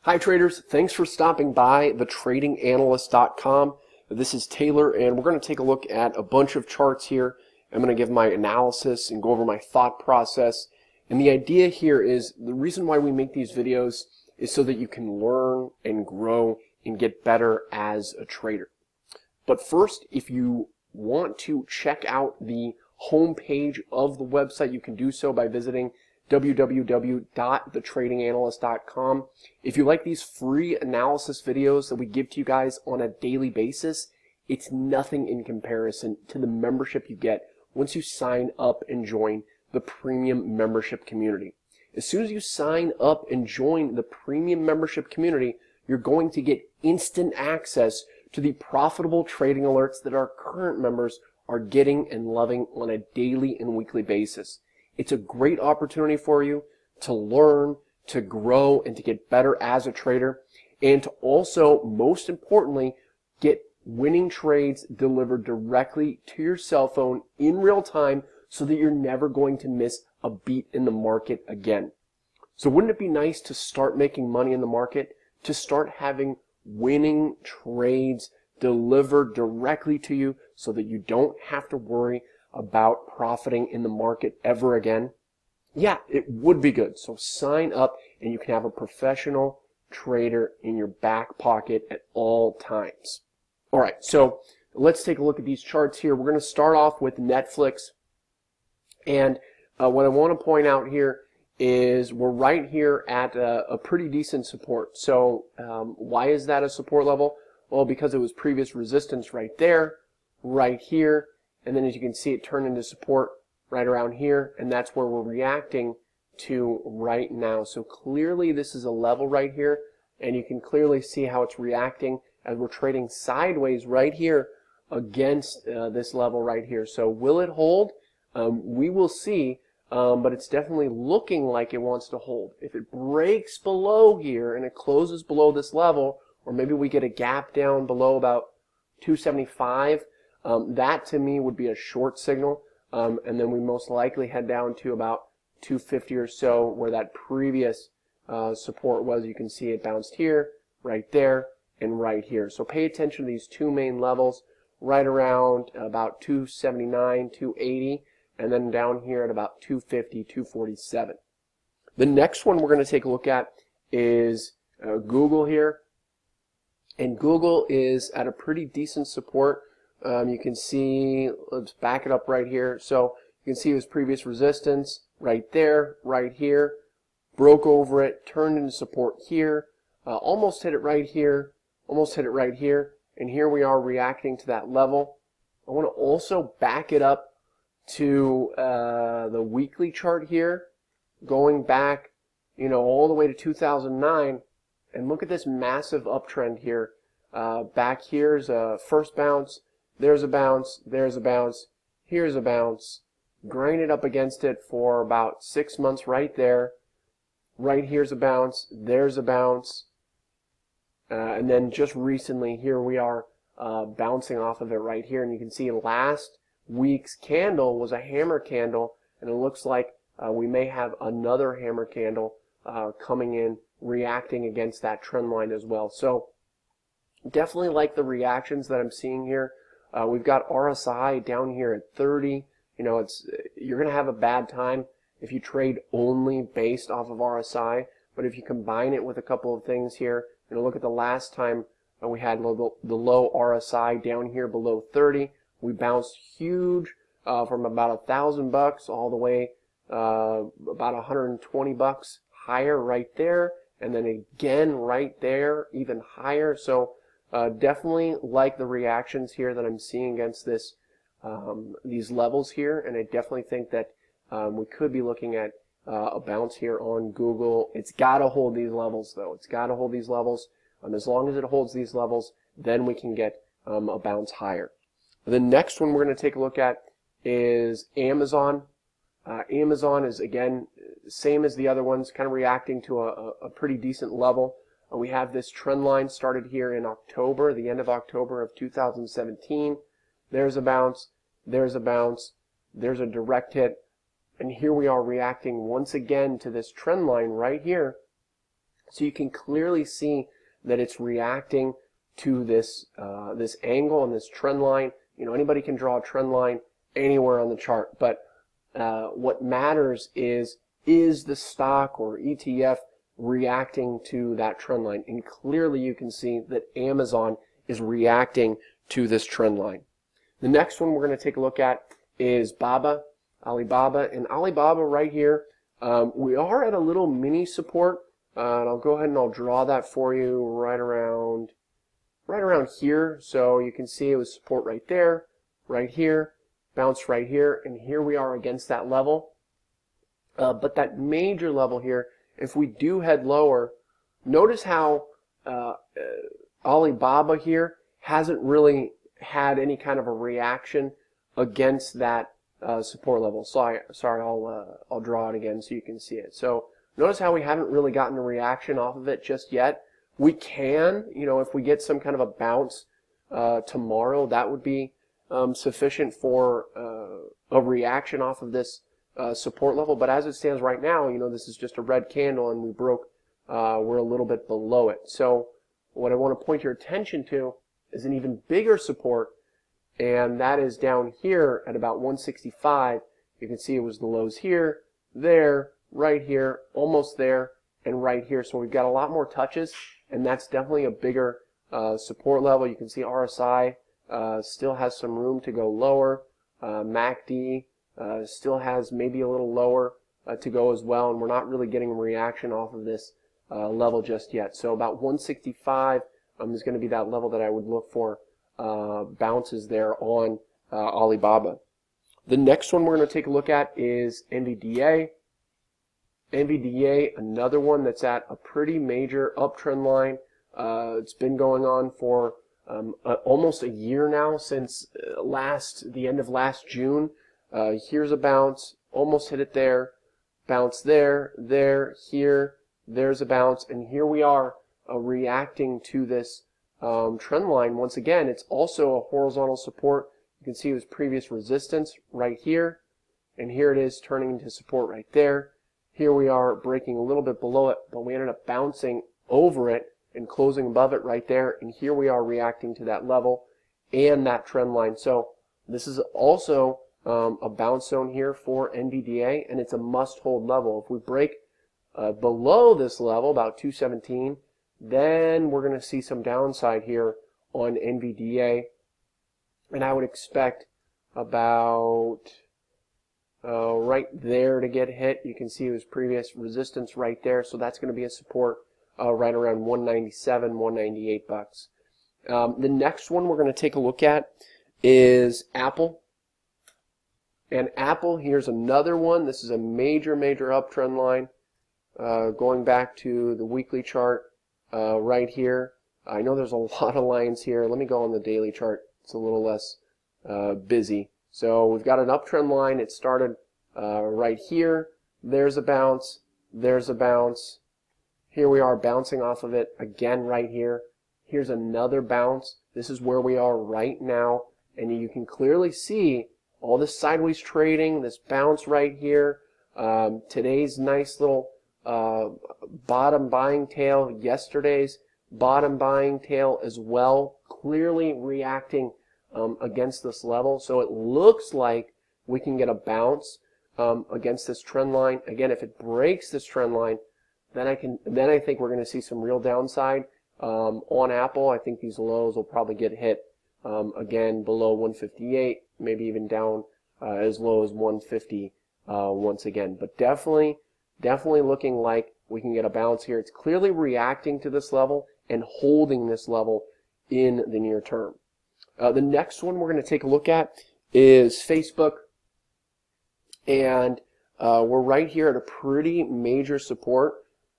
Hi traders, thanks for stopping by thetradinganalyst.com. This is Taylor and we're going to take a look at a bunch of charts here. I'm going to give my analysis and go over my thought process. And the idea here is the reason why we make these videos is so that you can learn and grow and get better as a trader. But first, if you want to check out the homepage of the website, you can do so by visiting www.thetradinganalyst.com. If you like these free analysis videos that we give to you guys on a daily basis, it's nothing in comparison to the membership you get once you sign up and join the premium membership community. As soon as you sign up and join the premium membership community, you're going to get instant access to the profitable trading alerts that our current members are getting and loving on a daily and weekly basis. It's a great opportunity for you to learn, to grow, and to get better as a trader, and to also, most importantly, get winning trades delivered directly to your cell phone in real time so that you're never going to miss a beat in the market again. So wouldn't it be nice to start making money in the market, to start having winning trades delivered directly to you so that you don't have to worry about profiting in the market ever again? Yeah, it would be good. So sign up and you can have a professional trader in your back pocket at all times. All right, so let's take a look at these charts here. We're going to start off with Netflix. And what I want to point out here is we're right here at a pretty decent support. So why is that a support level? Well, because it was previous resistance right there, right here, and then as you can see it turned into support right around here, and that's where we're reacting to right now. So clearly this is a level right here, and you can clearly see how it's reacting as we're trading sideways right here against this level right here. So will it hold? We will see, but it's definitely looking like it wants to hold. If it breaks below here and it closes below this level, or maybe we get a gap down below about 275, that to me would be a short signal, and then we most likely head down to about 250 or so where that previous support was. You can see it bounced here, right there, and right here. So pay attention to these two main levels right around about 279, 280, and then down here at about 250, 247. The next one we're going to take a look at is Google here. And Google is at a pretty decent support. You can see, let's back it up right here. So you can see his previous resistance right there, right here, broke over it, turned into support here, almost hit it right here, almost hit it right here, and here we are reacting to that level. I want to also back it up to the weekly chart here, going back, all the way to 2009. And look at this massive uptrend here. Back here's a first bounce, there's a bounce, there's a bounce, here's a bounce. Grind it up against it for about 6 months right there. Right here's a bounce, there's a bounce. And then just recently here we are bouncing off of it right here. And you can see last week's candle was a hammer candle, and it looks like we may have another hammer candle coming in, reacting against that trend line as well. So definitely like the reactions that I'm seeing here. We've got RSI down here at 30. You're going to have a bad time if you trade only based off of RSI, but if you combine it with a couple of things here, look at the last time we had the low RSI down here below 30. We bounced huge from about $1,000 all the way about $120 higher right there, and then again right there, even higher. So definitely like the reactions here that I'm seeing against this these levels here, and I definitely think that we could be looking at a bounce here on Google. It's got to hold these levels though. It's got to hold these levels. As long as it holds these levels, then we can get a bounce higher. The next one we're going to take a look at is Amazon. Amazon is, again, same as the other ones, kind of reacting to a pretty decent level. We have this trend line started here in October, the end of October of 2017. There's a bounce, there's a bounce, there's a direct hit, and here we are reacting once again to this trend line right here So you can clearly see that it's reacting to this this angle and this trend line. You know, anybody can draw a trend line anywhere on the chart, but what matters is the stock or ETF reacting to that trend line? And clearly you can see that Amazon is reacting to this trend line. The next one we're going to take a look at is Alibaba, and Alibaba right here, we are at a little mini support, and I'll go ahead and I'll draw that for you right around here. So you can see it was support right there, right here, bounce right here, and here we are against that level. But that major level here, if we do head lower, notice how Alibaba here hasn't really had any kind of a reaction against that support level. Sorry, I'll draw it again so you can see it. So notice how we haven't really gotten a reaction off of it just yet. We can, you know, if we get some kind of a bounce tomorrow, that would be sufficient for a reaction off of this support level. But as it stands right now, you know, this is just a red candle and we broke, we're a little bit below it. So what I want to point your attention to is an even bigger support, and that is down here at about 165. You can see it was the lows here, there, right here, almost there, and right here. So we've got a lot more touches, and that's definitely a bigger support level. You can see RSI still has some room to go lower. MACD still has maybe a little lower to go as well, and we're not really getting a reaction off of this level just yet. So about 165 is going to be that level that I would look for bounces there on Alibaba. The next one we're going to take a look at is NVDA. NVDA, another one that's at a pretty major uptrend line. It's been going on for almost a year now, since the end of last June. Here's a bounce, almost hit it there, bounce there, here, there's a bounce, and here we are reacting to this trend line. Once again, it's also a horizontal support. You can see it was previous resistance right here, and here it is turning into support right there. Here we are breaking a little bit below it, but we ended up bouncing over it and closing above it right there, and here we are reacting to that level and that trend line. So this is also a bounce zone here for NVDA, and it's a must-hold level. If we break below this level, about 217, then we're going to see some downside here on NVDA, and I would expect about right there to get hit. You can see it was previous resistance right there, so that's going to be a support right around 197, 198 bucks. The next one we're going to take a look at is Apple. And Apple, here's another one. This is a major uptrend line. Going back to the weekly chart right here. I know there's a lot of lines here. Let me go on the daily chart. It's a little less busy. So we've got an uptrend line. It started right here. There's a bounce. There's a bounce. Here we are bouncing off of it again right here. Here's another bounce. This is where we are right now. And you can clearly see all this sideways trading, this bounce right here. Today's nice little bottom buying tail, yesterday's bottom buying tail as well, clearly reacting against this level. So it looks like we can get a bounce against this trend line. Again, if it breaks this trend line, then I think we're going to see some real downside on Apple. I think these lows will probably get hit again below 158, maybe even down as low as 150 once again. But definitely looking like we can get a bounce here. It's clearly reacting to this level and holding this level in the near term. The next one we're going to take a look at is Facebook, and we're right here at a pretty major support.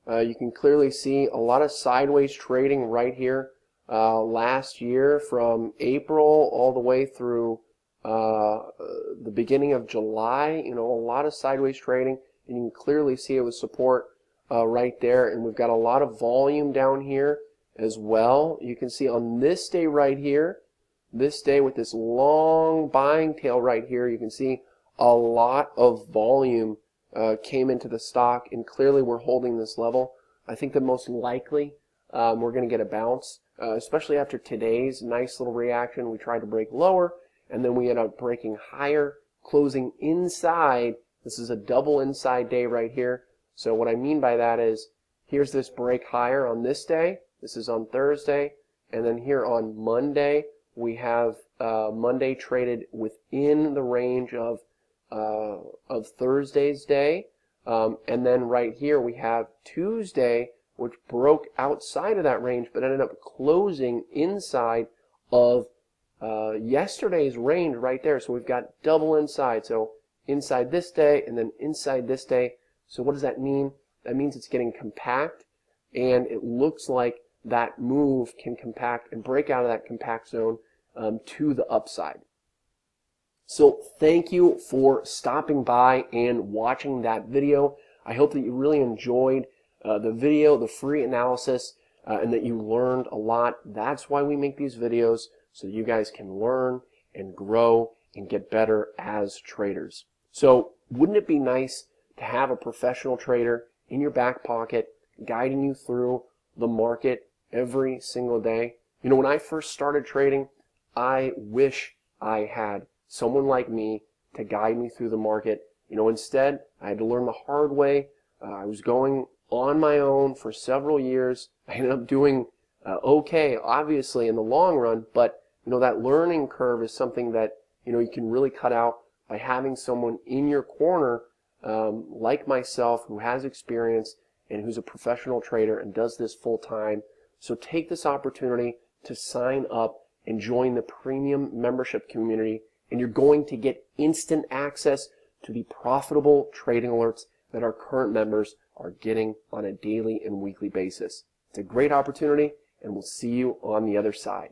You can clearly see a lot of sideways trading right here last year from April all the way through the beginning of July. You know, a lot of sideways trading, and you can clearly see it with support right there, and we've got a lot of volume down here as well. You can see on this day right here, this day with this long buying tail right here, you can see a lot of volume came into the stock, and clearly we're holding this level. I think that most likely we're going to get a bounce, especially after today's nice little reaction. We tried to break lower, and then we ended up breaking higher, closing inside. This is a double inside day right here. So what I mean by that is, here's this break higher on this day. This is on Thursday. And then here on Monday, we have Monday traded within the range of Thursday's day. And then right here we have Tuesday, which broke outside of that range, but ended up closing inside of yesterday's range right there. So we've got double inside. So inside this day and then inside this day. So what does that mean? That means it's getting compact, and it looks like that move can compact and break out of that compact zone to the upside. So thank you for stopping by and watching that video. I hope that you really enjoyed the video, the free analysis, and that you learned a lot. That's why we make these videos, so that you guys can learn and grow and get better as traders. So wouldn't it be nice to have a professional trader in your back pocket guiding you through the market every single day? You know, when I first started trading, I wish I had someone like me to guide me through the market. You know, instead, I had to learn the hard way. I was going on my own for several years. I ended up doing okay, obviously, in the long run, but, you know, that learning curve is something that, you know, you can really cut out by having someone in your corner like myself, who has experience and who's a professional trader and does this full time. So take this opportunity to sign up and join the premium membership community, and you're going to get instant access to the profitable trading alerts that our current members are getting on a daily and weekly basis. It's a great opportunity, and we'll see you on the other side.